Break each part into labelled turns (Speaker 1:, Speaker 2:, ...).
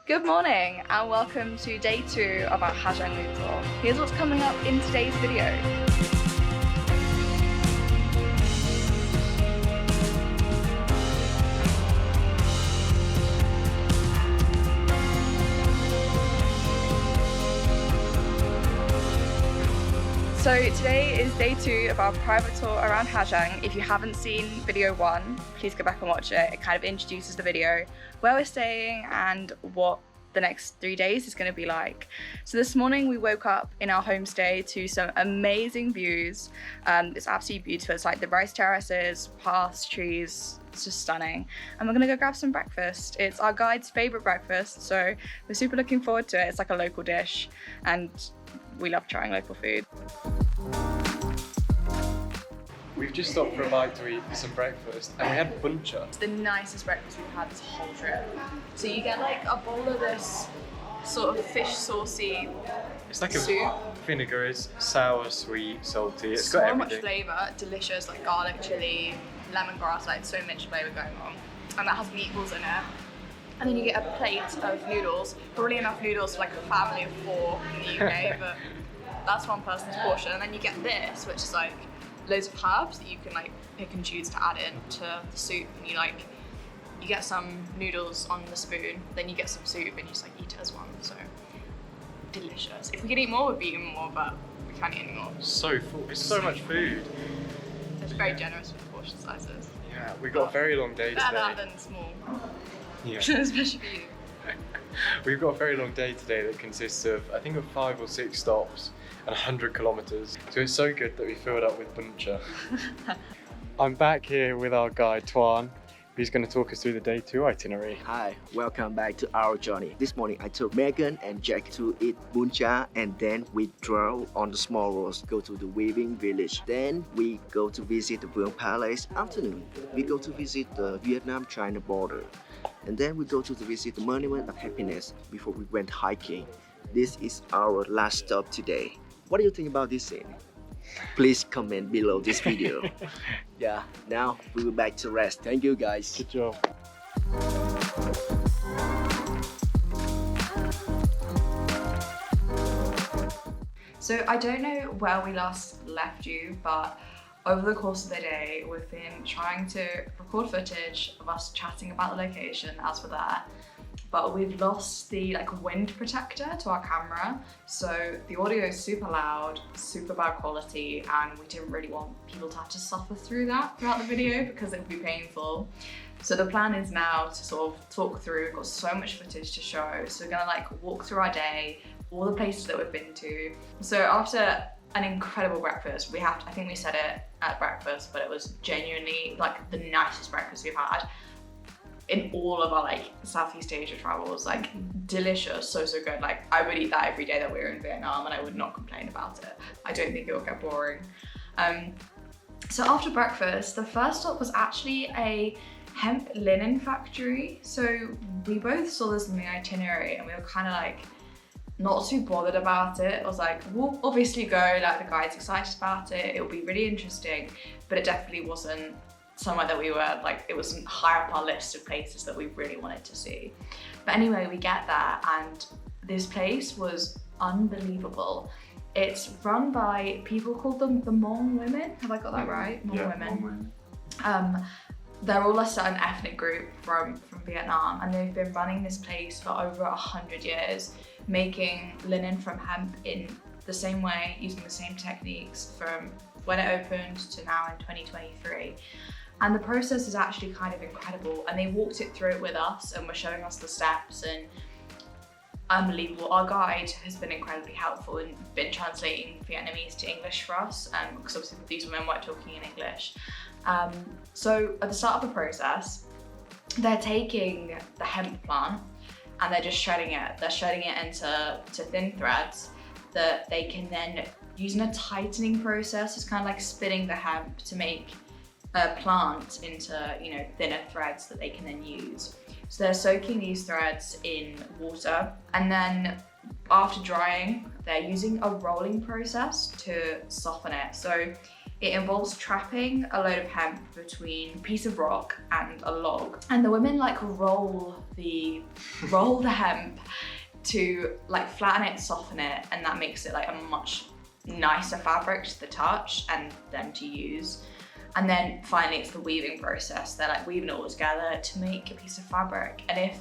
Speaker 1: Good morning and welcome to day 2 of our Ha Giang Loop tour. Here's what's coming up in today's video. So today is day 2 of our private tour around Ha Giang. If you haven't seen video 1, please go back and watch it. It kind of introduces the video, where we're staying and what the next 3 days is going to be like. So this morning we woke up in our homestay to some amazing views. It's absolutely beautiful. It's like the rice terraces, paths, trees. It's just stunning. And we're gonna go grab some breakfast. It's our guide's favorite breakfast, so we're super looking forward to it. It's like a local dish and we love trying local food.
Speaker 2: We've just stopped for a bite to eat some breakfast and we had buncha.
Speaker 1: It's the nicest breakfast we've had this whole trip. So you get like a bowl of this sort of fish saucy
Speaker 2: It's like
Speaker 1: soup.
Speaker 2: a vinegar, it's sour, sweet, salty. It's
Speaker 1: So
Speaker 2: got everything.
Speaker 1: much flavour, delicious, like garlic, chilli, lemongrass, like so much flavour going on. And that has meatballs in it. And then you get a plate of noodles, probably enough noodles for like a family of 4 in the UK, but that's one person's portion. And then you get this, which is like loads of herbs that you can like pick and choose to add in to the soup. And you get some noodles on the spoon, then you get some soup and you just like eat it as one. So delicious. If we could eat more, we'd be eating more, but we can't eat any more.
Speaker 2: So full, it's so much food.
Speaker 1: It's very generous with the portion sizes.
Speaker 2: Yeah, we've got a very long day
Speaker 1: Better
Speaker 2: today.
Speaker 1: that than small.
Speaker 2: Yeah.
Speaker 1: Especially for you.
Speaker 2: We've got a very long day today that consists of, I think, of 5 or 6 stops and 100 kilometers. So it's so good that we filled up with buncha. I'm back here with our guide, Tuan, who's going to talk us through the day 2 itinerary.
Speaker 3: Hi, welcome back to our journey. This morning I took Megan and Jack to eat buncha and then we drove on the small roads, go to the weaving village. Then we go to visit the Vương Palace. Afternoon, we go to visit the Vietnam-China border. And then we go to visit the Monument of Happiness before we went hiking. This is our last stop today. What do you think about this scene? Please comment below this video. Yeah, now we will back to rest. Thank you guys.
Speaker 2: Good job.
Speaker 1: So I don't know where we last left you, but over the course of the day, we've been trying to record footage of us chatting about the location as we're there, but we've lost the wind protector to our camera. So the audio is super loud, super bad quality, and we didn't really want people to have to suffer through that throughout the video because it would be painful. So the plan is now to sort of talk through, we've got so much footage to show. So we're gonna walk through our day, all the places that we've been to. So after an incredible breakfast, I think we said it at breakfast, but it was genuinely the nicest breakfast we've had in all of our Southeast Asia travels. Delicious, so good. I would eat that every day that we were in Vietnam and I would not complain about it. I don't think it will get boring. So after breakfast, the first stop was actually a hemp linen factory. So we both saw this in the itinerary and we were kind of not too bothered about it. I was we'll obviously go, the guide's excited about it, it'll be really interesting, but it definitely wasn't somewhere that we were, it wasn't high up our list of places that we really wanted to see. But anyway, we get there and this place was unbelievable. It's run by people called the Hmong women. Have I got that right? Hmong women. Hmong women. They're all a certain ethnic group from Vietnam, and they've been running this place for over 100 years, making linen from hemp in the same way, using the same techniques from when it opened to now in 2023. And the process is actually kind of incredible, and they walked it through it with us and were showing us the steps, and unbelievable. Our guide has been incredibly helpful and been translating Vietnamese to English for us, because obviously these women weren't talking in English. So at the start of the process, they're taking the hemp plant and they're just shredding it. They're shredding it into thin threads that they can then use in a tightening process. It's kind of spinning the hemp to make a plant into thinner threads that they can then use. So they're soaking these threads in water, and then after drying, they're using a rolling process to soften it. So it involves trapping a load of hemp between a piece of rock and a log. And the women roll roll the hemp to like flatten it, soften it, and that makes it like a much nicer fabric to the touch and then to use. And then finally it's the weaving process. They're like weaving it all together to make a piece of fabric. And if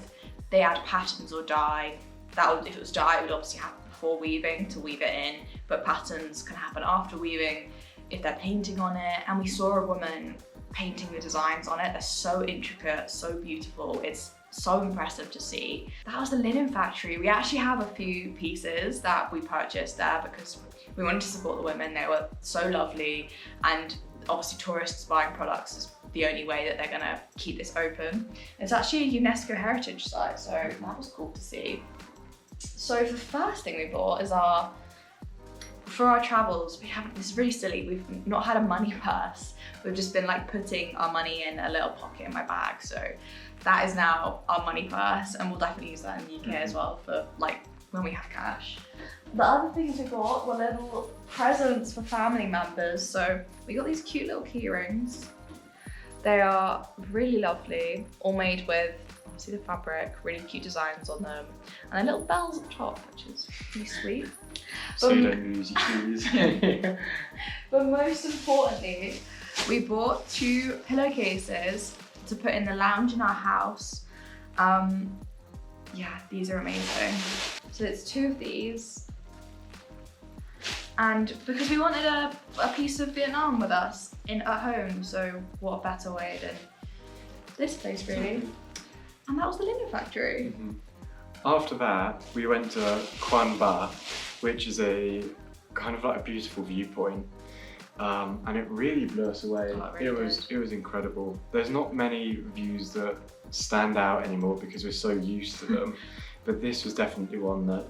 Speaker 1: they add patterns or dye, if it was dye, it would obviously happen before weaving to weave it in, but patterns can happen after weaving if they're painting on it. And we saw a woman painting the designs on it. They're so intricate, so beautiful. It's so impressive to see. That was the linen factory. We actually have a few pieces that we purchased there because we wanted to support the women. They were so lovely, and obviously tourists buying products is the only way that they're gonna keep this open. It's actually a UNESCO heritage site, so that was cool to see. So the first thing we bought is for our travels, this is really silly, we've not had a money purse. We've just been like putting our money in a little pocket in my bag. So that is now our money purse, and we'll definitely use that in the UK as well for like when we have cash. The other things we got were little presents for family members. So we got these cute little key rings. They are really lovely, all made with obviously the fabric, really cute designs on them, and then little bells at the top, which is really sweet.
Speaker 2: Pseudo-music keys.
Speaker 1: But most importantly, we bought 2 pillowcases to put in the lounge in our house. Yeah, these are amazing. So it's 2 of these. And because we wanted a piece of Vietnam with us at home, so what a better way than this place really. And that was the linen factory.
Speaker 2: Mm-hmm. After that, we went to Quan Ba, which is a kind of like a beautiful viewpoint. And it really blew us away.
Speaker 1: Oh, it really
Speaker 2: it was incredible. There's not many views that stand out anymore because we're so used to them, but this was definitely one that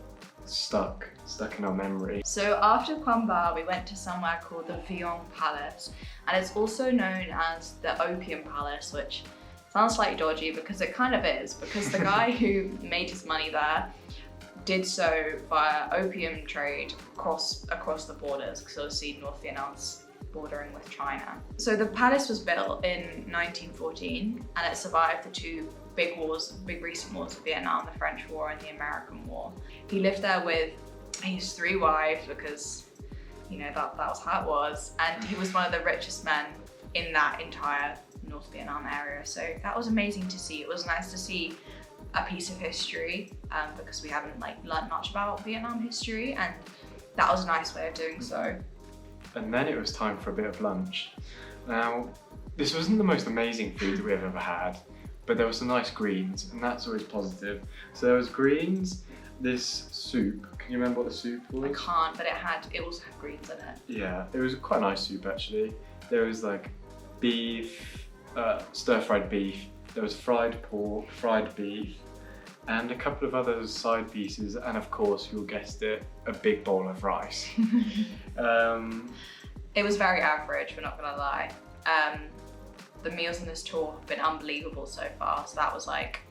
Speaker 2: stuck in our memory.
Speaker 1: So after Quan Ba, we went to somewhere called the Viewing Palace, and it's also known as the Opium Palace, which sounds slightly dodgy because it kind of is, because the guy who made his money there did so via opium trade across the borders, because obviously North Vietnam's bordering with China. So the palace was built in 1914, and it survived the 2 big recent wars of Vietnam, the French War and the American War. He lived there with his 3 wives because, you know, that was how it was, and he was one of the richest men in that entire North Vietnam area. So that was amazing to see. It was nice to see a piece of history because we haven't like learned much about Vietnam history, and that was a nice way of doing so.
Speaker 2: And then it was time for a bit of lunch. Now, this wasn't the most amazing food that we have ever had, but there were some nice greens, and that's always positive. So there was greens, this soup. Can you remember what the soup was?
Speaker 1: I can't, but it also had greens in it.
Speaker 2: Yeah, it was quite a nice soup actually. There was like beef, stir-fried beef, there was fried pork, fried beef, and a couple of other side pieces, and of course, you guessed it, a big bowl of rice.
Speaker 1: It was very average, we're not gonna lie. The meals in this tour have been unbelievable so far, so that was like,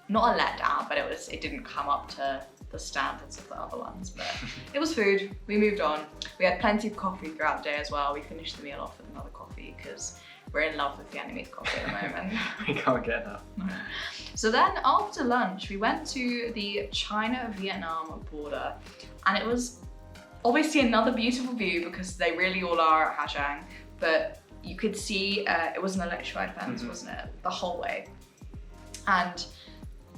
Speaker 1: not a letdown, but it didn't come up to the standards of the other ones, but it was food. We moved on. We had plenty of coffee throughout the day as well. We finished the meal off with another coffee because we're in love with Vietnamese coffee at the moment.
Speaker 2: We can't get enough.
Speaker 1: So then after lunch, we went to the China-Vietnam border, and it was obviously another beautiful view because they really all are at Ha Giang, but you could see it was an electrified fence, wasn't it? The whole way. And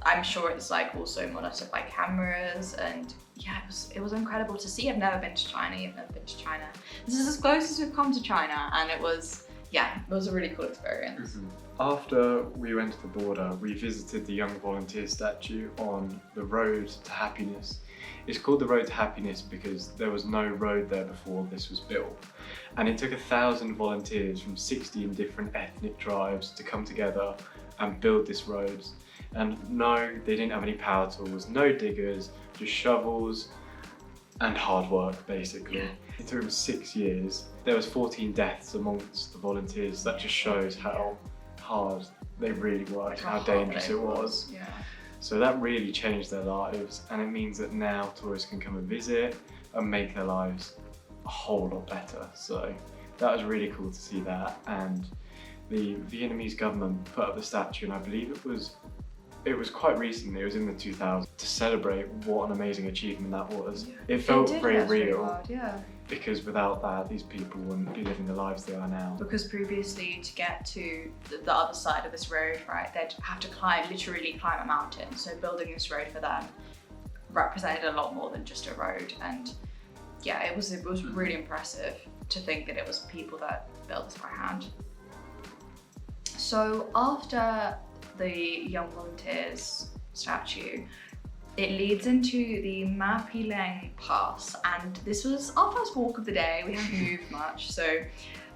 Speaker 1: I'm sure it's like also monitored by cameras, and yeah, it was incredible to see. I've never been to China, you've never been to China. This is as close as we've come to China, and it was a really cool experience.
Speaker 2: After we went to the border, we visited the Young Volunteer statue on the Road to Happiness. It's called the Road to Happiness because there was no road there before this was built. And it took 1,000 volunteers from 16 different ethnic tribes to come together and build this road. And no, they didn't have any power tools, no diggers, just shovels and hard work basically.
Speaker 1: Yeah.
Speaker 2: It took them 6 years. There was 14 deaths amongst the volunteers. That just shows how hard they really worked, how dangerous it was.
Speaker 1: Yeah.
Speaker 2: So that really changed their lives, and it means that now tourists can come and visit and make their lives a whole lot better. So that was really cool to see that. And the Vietnamese government put up the statue, and I believe it was it was quite recently, it was in the 2000s, to celebrate what an amazing achievement that was.
Speaker 1: Yeah.
Speaker 2: It felt
Speaker 1: did
Speaker 2: very
Speaker 1: hit us really
Speaker 2: real,
Speaker 1: hard, yeah.
Speaker 2: because without that, these people wouldn't be living the lives they are now.
Speaker 1: Because previously, to get to the other side of this road, right, they'd have to literally climb a mountain. So building this road for them represented a lot more than just a road. And yeah, it was really impressive to think that it was people that built this by hand. So after the Young Volunteers statue, it leads into the Mapilang Pass, and this was our first walk of the day. We haven't moved much, so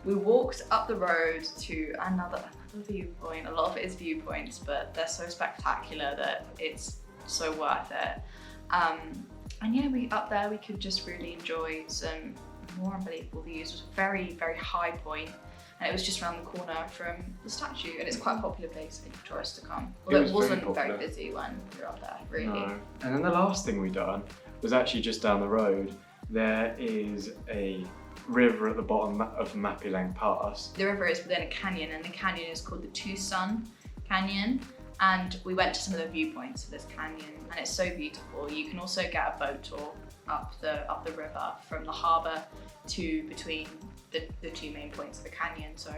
Speaker 1: we walked up the road to another viewpoint. A lot of it is viewpoints, but they're so spectacular that it's so worth it. And yeah, up there we could just really enjoy some more unbelievable views. It was a very, very high point, and it was just around the corner from the statue, and it's quite a popular place for tourists to come. Although it wasn't very busy when we were up there, really.
Speaker 2: No. And then the last thing we done was actually just down the road. There is a river at the bottom of Mapilang Pass.
Speaker 1: The river is within a canyon, and the canyon is called the Tucson Canyon. And we went to some of the viewpoints of this canyon, and it's so beautiful. You can also get a boat tour up the river from the harbour to between the two main points of the canyon. So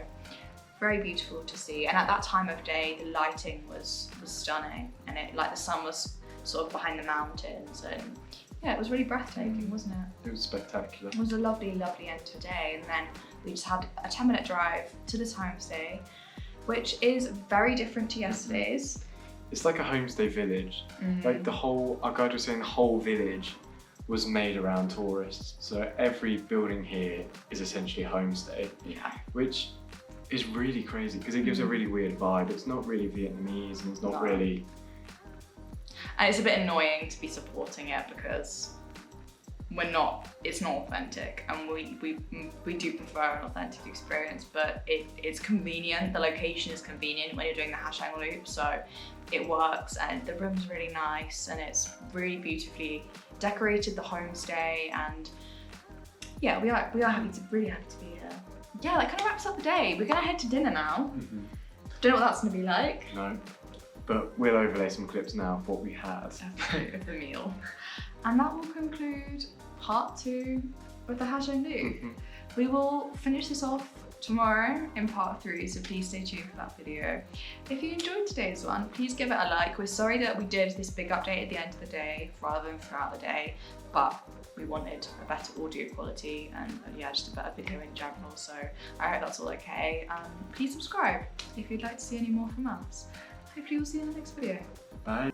Speaker 1: very beautiful to see. And at that time of day, the lighting was stunning, and the sun was sort of behind the mountains, and yeah, it was really breathtaking, wasn't it?
Speaker 2: It was spectacular.
Speaker 1: It was a lovely, lovely end to the day, and then we just had a 10-minute drive to this homestay, which is very different to yesterday's.
Speaker 2: It's like a homestay village. Like our guide was saying, the whole village was made around tourists. So every building here is essentially a homestay.
Speaker 1: Yeah.
Speaker 2: Which is really crazy, because it gives a really weird vibe. It's not really Vietnamese, and it's not really...
Speaker 1: And it's a bit annoying to be supporting it, because it's not authentic, and we do prefer an authentic experience, but it's convenient. The location is convenient when you're doing the Ha Giang Loop, so it works, and the room's really nice, and it's really beautifully decorated, the homestay, and yeah, we are really happy to be here. Yeah, that kind of wraps up the day. We're gonna head to dinner now. Don't know what that's gonna be like.
Speaker 2: No, but we'll overlay some clips now of what we had.
Speaker 1: Of the meal. And that will conclude part 2 of the Ha Giang Loop. We will finish this off tomorrow in part 3, so please stay tuned for that video. If you enjoyed today's one, please give it a like. We're sorry that we did this big update at the end of the day rather than throughout the day, but we wanted a better audio quality and yeah, just a better video in general, so I hope that's all okay. Please subscribe if you'd like to see any more from us. Hopefully we'll see you in the next video.
Speaker 2: Bye.